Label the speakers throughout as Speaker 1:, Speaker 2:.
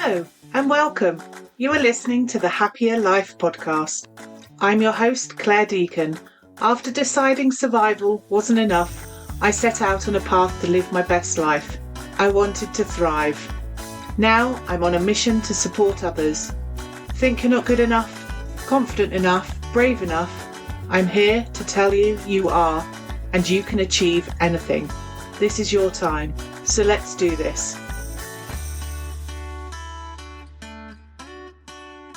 Speaker 1: Hello and welcome. You are listening to the Happya Life podcast. I'm your host, Clare Deacon. After deciding survival wasn't enough, I set out on a path to live my best life. I wanted to thrive. Now I'm on a mission to support others. Think you're not good enough, confident enough, brave enough? I'm here to tell you you are, and you can achieve anything. This is your time, so let's do this.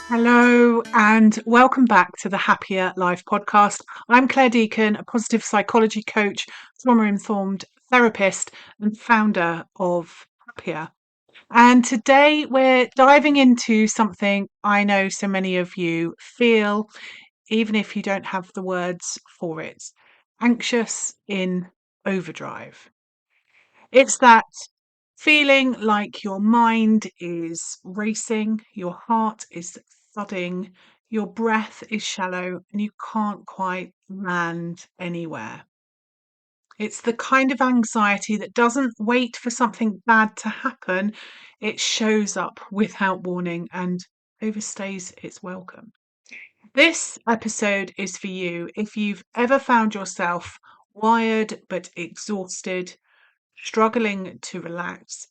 Speaker 1: Hello and welcome back to the Happya Life podcast. I'm Clare Deacon, a positive psychology coach, trauma-informed therapist and founder of Happya. And today we're diving into something I know so many of you feel, even if you don't have the words for it. Anxious in overdrive. It's that feeling like your mind is racing, your heart is thudding, your breath is shallow, and you can't quite land anywhere. It's the kind of anxiety that doesn't wait for something bad to happen. It shows up without warning and overstays its welcome. This episode is for you if you've ever found yourself wired but exhausted, struggling to relax,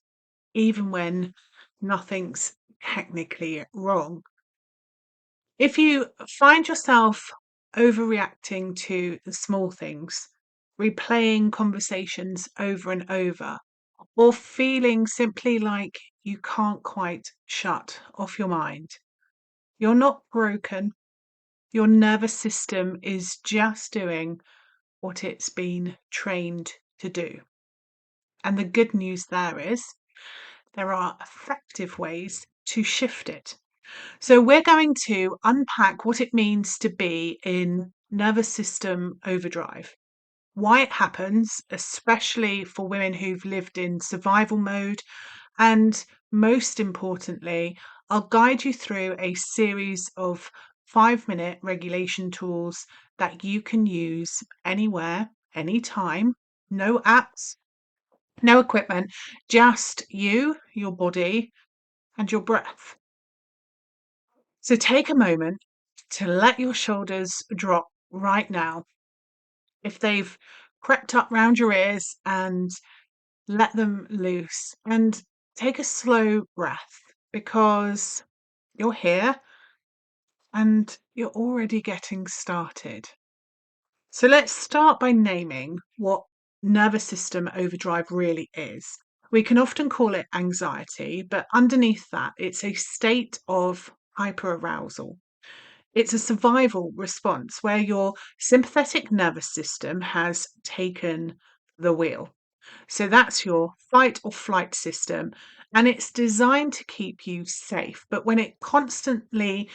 Speaker 1: even when nothing's technically wrong. If you find yourself overreacting to the small things, replaying conversations over and over, or feeling simply like you can't quite shut off your mind, you're not broken. Your nervous system is just doing what it's been trained to do. And the good news there is there are effective ways to shift it. So we're going to unpack what it means to be in nervous system overdrive, why it happens, especially for women who've lived in survival mode, and most importantly, I'll guide you through a series of 5-minute regulation tools that you can use anywhere, anytime, no apps, no equipment, just you, your body, and your breath. So take a moment to let your shoulders drop right now. If they've crept up round your ears, and let them loose and take a slow breath because you're here and you're already getting started. So let's start by naming what nervous system overdrive really is. We can often call it anxiety, but underneath that, it's a state of hyperarousal. It's a survival response where your sympathetic nervous system has taken the wheel. So that's your fight or flight system, and it's designed to keep you safe. But when it constantly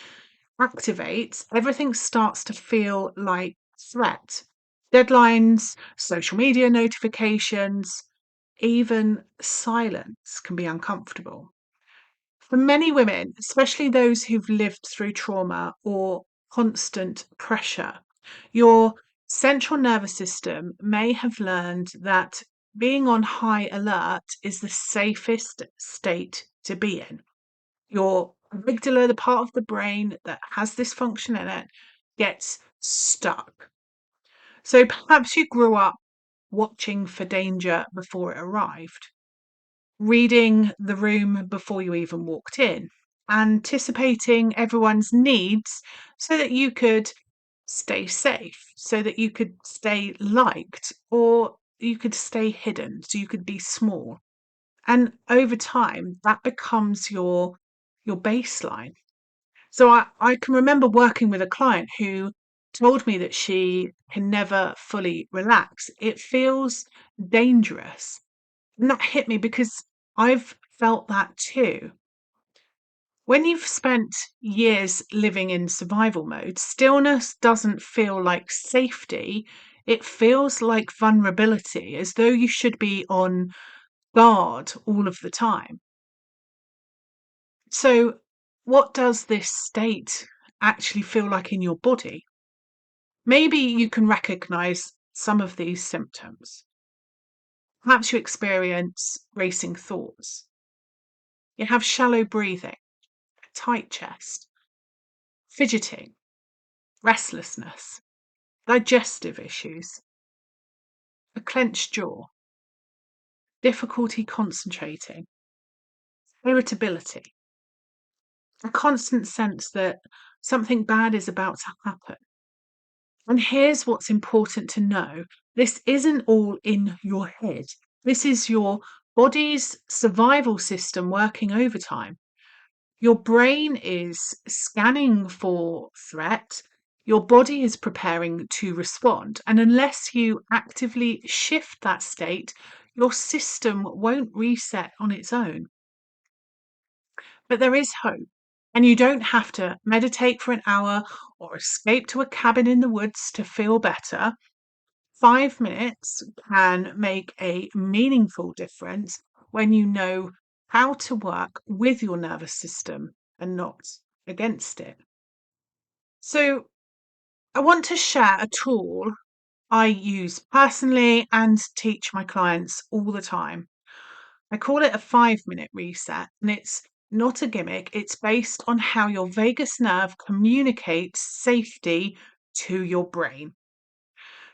Speaker 1: activates, everything starts to feel like threat. Deadlines, social media notifications, even silence can be uncomfortable. For many women, especially those who've lived through trauma or constant pressure, your central nervous system may have learned that being on high alert is the safest state to be in. Your amygdala, the part of the brain that has this function in it, gets stuck. So perhaps you grew up watching for danger before it arrived, reading the room before you even walked in, anticipating everyone's needs so that you could stay safe, so that you could stay liked, or you could stay hidden, so you could be small. And over time, that becomes your baseline. So I can remember working with a client who told me that she can never fully relax. It feels dangerous. And that hit me because I've felt that too. When you've spent years living in survival mode, stillness doesn't feel like safety. It feels like vulnerability, as though you should be on guard all of the time. So, what does this state actually feel like in your body? Maybe you can recognize some of these symptoms. Perhaps you experience racing thoughts. You have shallow breathing, a tight chest, fidgeting, restlessness, digestive issues, a clenched jaw, difficulty concentrating, irritability, a constant sense that something bad is about to happen. And here's what's important to know. This isn't all in your head. This is your body's survival system working overtime. Your brain is scanning for threat. Your body is preparing to respond. And unless you actively shift that state, your system won't reset on its own. But there is hope. And you don't have to meditate for an hour or escape to a cabin in the woods to feel better. 5 minutes can make a meaningful difference when you know how to work with your nervous system and not against it. So, I want to share a tool I use personally and teach my clients all the time. I call it a 5 minute reset, and it's not a gimmick. It's based on how your vagus nerve communicates safety to your brain.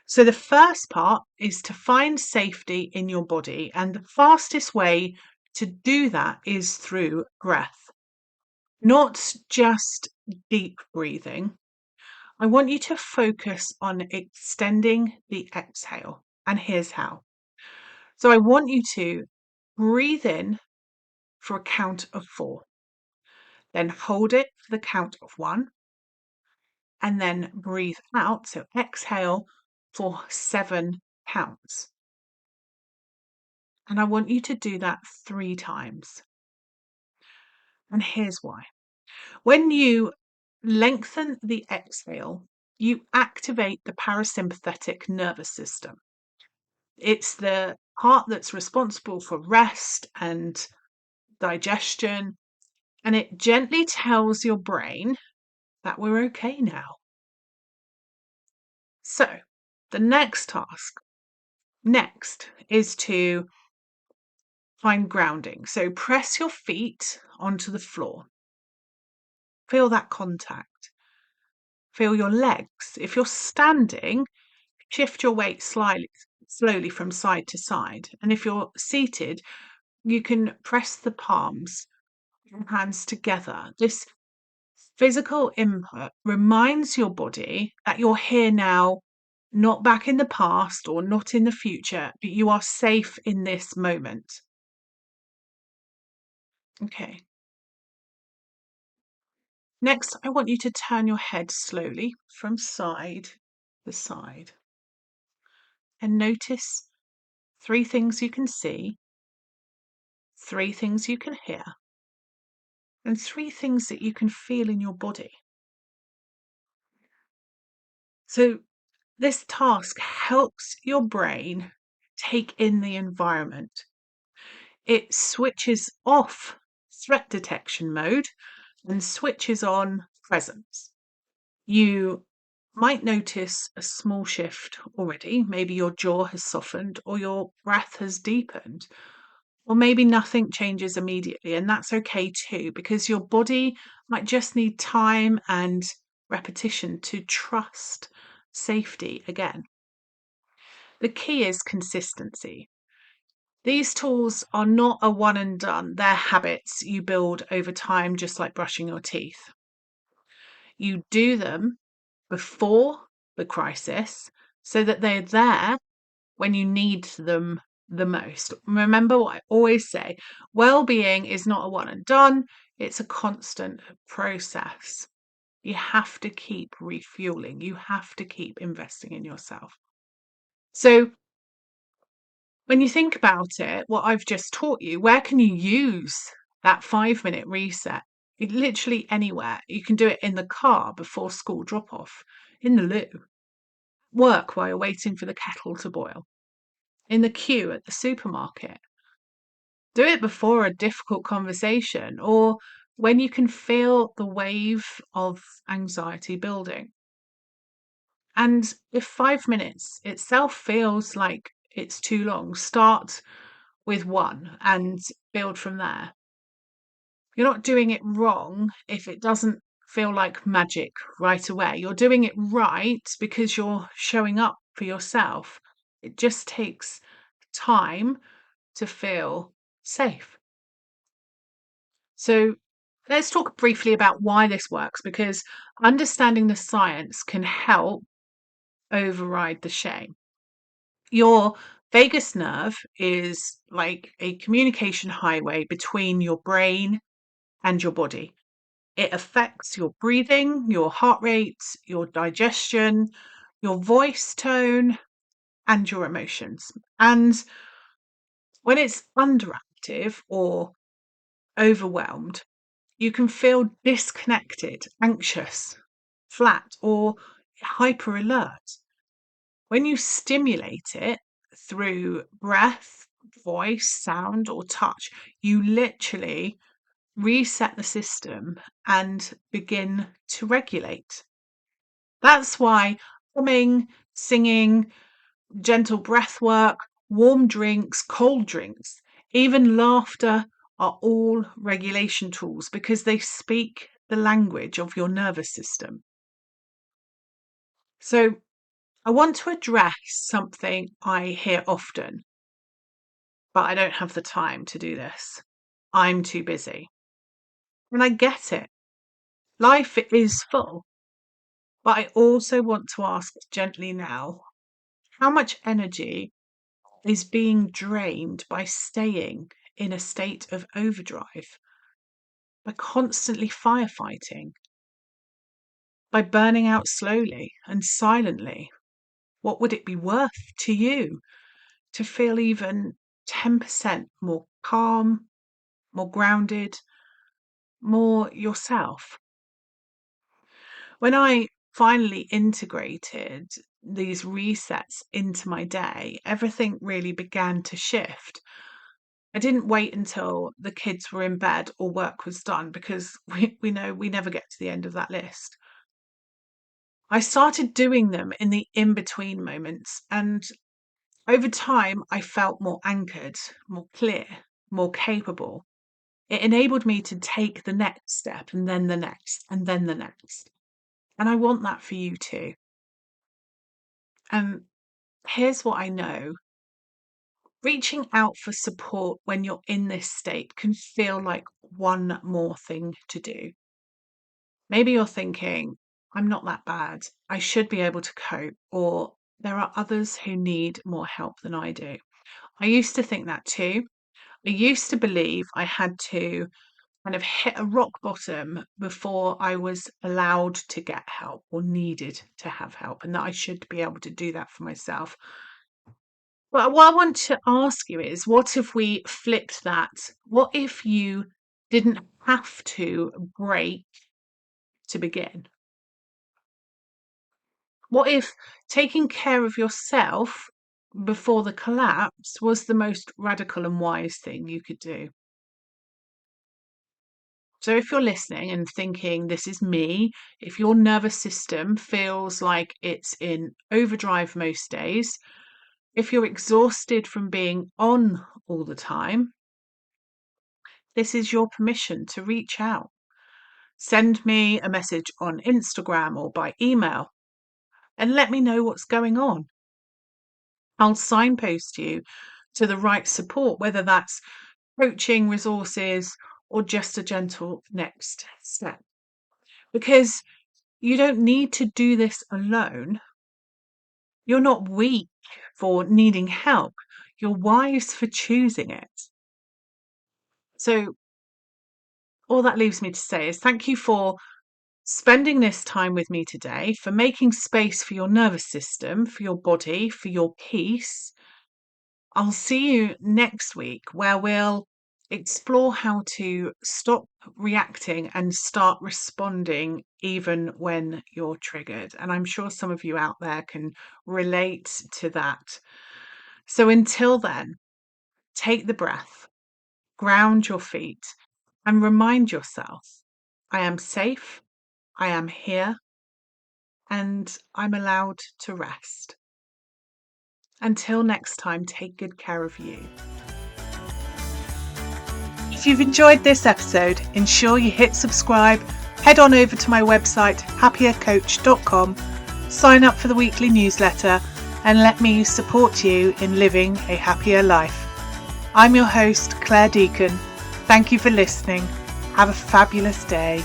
Speaker 1: So, the first part is to find safety in your body, and the fastest way to do that is through breath, not just deep breathing. I want you to focus on extending the exhale, and here's how. So, I want you to breathe in for a count of 4, then hold it for the count of 1, and then breathe out. So, exhale for 7 counts. And I want you to do that 3 times. And here's why. When you lengthen the exhale, you activate the parasympathetic nervous system. It's the part that's responsible for rest and digestion, and it gently tells your brain that we're okay now. So, the next task is to find grounding. So, press your feet onto the floor. Feel that contact. Feel your legs. If you're standing, shift your weight slowly from side to side. And if you're seated, you can press the palms, your hands together. This physical input reminds your body that you're here now, not back in the past or not in the future, but you are safe in this moment. Okay. Next, I want you to turn your head slowly from side to side and notice 3 things you can see, 3 things you can hear, and 3 things that you can feel in your body. So, this task helps your brain take in the environment. It switches off threat detection mode and switches on presence. You might notice a small shift already. Maybe your jaw has softened or your breath has deepened. Or maybe nothing changes immediately, and that's okay too, because your body might just need time and repetition to trust safety again. The key is consistency. These tools are not a one and done, they're habits you build over time, just like brushing your teeth. You do them before the crisis so that they're there when you need them the most. Remember what I always say, well-being is not a one and done, it's a constant process. You have to keep refueling, you have to keep investing in yourself. So when you think about it, what I've just taught you, where can you use that 5 minute reset? Literally anywhere. You can do it in the car before school drop off, in the loo, work while you're waiting for the kettle to boil, in the queue at the supermarket. Do it before a difficult conversation or when you can feel the wave of anxiety building. And if 5 minutes itself feels like it's too long, start with 1 and build from there. You're not doing it wrong if it doesn't feel like magic right away. You're doing it right because you're showing up for yourself. It just takes time to feel safe. So let's talk briefly about why this works, because understanding the science can help override the shame. Your vagus nerve is like a communication highway between your brain and your body. It affects your breathing, your heart rate, your digestion, your voice tone, and your emotions. And when it's underactive or overwhelmed, you can feel disconnected, anxious, flat, or hyper alert. When you stimulate it through breath, voice, sound, or touch, you literally reset the system and begin to regulate. That's why humming, singing, gentle breath work, warm drinks, cold drinks, even laughter are all regulation tools because they speak the language of your nervous system. So, I want to address something I hear often, but I don't have the time to do this. I'm too busy. And I get it. Life is full. But I also want to ask gently now, how much energy is being drained by staying in a state of overdrive, by constantly firefighting, by burning out slowly and silently? What would it be worth to you to feel even 10% more calm, more grounded, more yourself? When I finally integrated these resets into my day, everything really began to shift. I didn't wait until the kids were in bed or work was done because we know we never get to the end of that list. I started doing them in the in between moments, and over time, I felt more anchored, more clear, more capable. It enabled me to take the next step and then the next and then the next. And I want that for you too. And here's what I know: reaching out for support when you're in this state can feel like one more thing to do. Maybe you're thinking, I'm not that bad. I should be able to cope. Or there are others who need more help than I do. I used to think that too. I used to believe I had to kind of hit a rock bottom before I was allowed to get help or needed to have help, and that I should be able to do that for myself. Well, what I want to ask you is, what if we flipped that? What if you didn't have to break to begin? What if taking care of yourself before the collapse was the most radical and wise thing you could do? So, if you're listening and thinking, this is me, if your nervous system feels like it's in overdrive most days, if you're exhausted from being on all the time, this is your permission to reach out. Send me a message on Instagram or by email and let me know what's going on. I'll signpost you to the right support, whether that's coaching resources or just a gentle next step. Because you don't need to do this alone. You're not weak for needing help. You're wise for choosing it. So, all that leaves me to say is thank you for spending this time with me today, for making space for your nervous system, for your body, for your peace. I'll see you next week where we'll explore how to stop reacting and start responding even when you're triggered. And I'm sure some of you out there can relate to that. So until then, take the breath, ground your feet, and remind yourself, I am safe, I am here, and I'm allowed to rest. Until next time, take good care of you. If you've enjoyed this episode, ensure you hit subscribe, head on over to my website happiercoach.com, sign up for the weekly newsletter, and let me support you in living a happier life. I'm your host, Clare Deacon. Thank you for listening. Have a fabulous day.